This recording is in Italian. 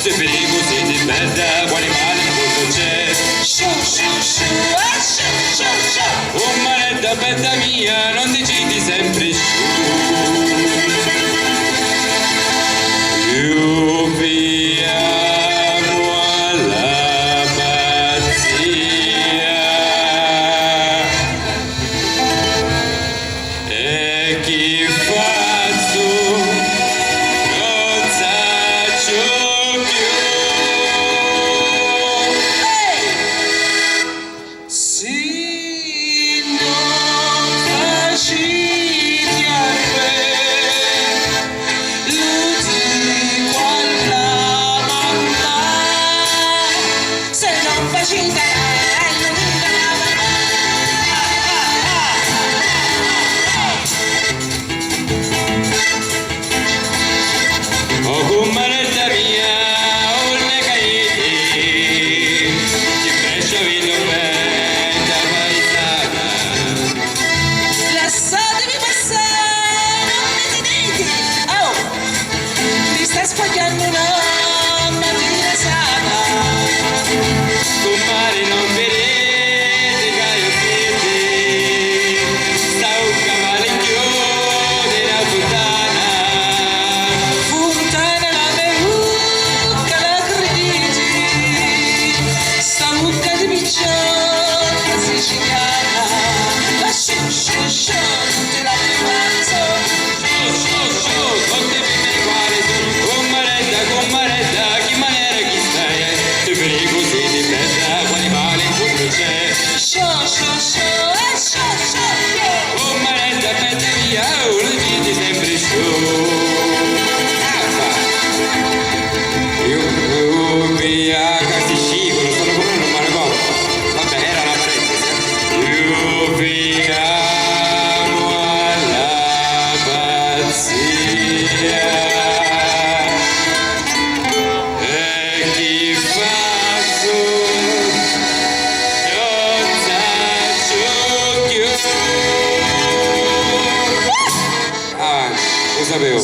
Se perigo si diventa, quale male non c'è. Oh manetta bella mia, non decidi sempre più viviamo alla pazzia e chi fa su non saccio più. Si non faciti a oh comanetta mia, oh le caete, ci presciavi l'offenda paesana. Lasciatemi passare, non mi tenete! Oh! Mi sta sfogliando una mattina sana! Compare non vedete che io siete, sta un cavalecchio della fontana. Fontana la bevucca la credi, sta mucca di picciona siciliana. La tutte la primanza. Tutte prime quali sono. Comaretta, chi maniera chi stai? Se prego si difenda, quale male in fondo c'è. Oh manetta bella mia, oh lo dite sempre io via casi scivolo, sono come non me ne ricordo. Vabbè, era la parentesi. Io viviamo alla pazzia e chi fa su non saccio più. Ah, lo sapevo.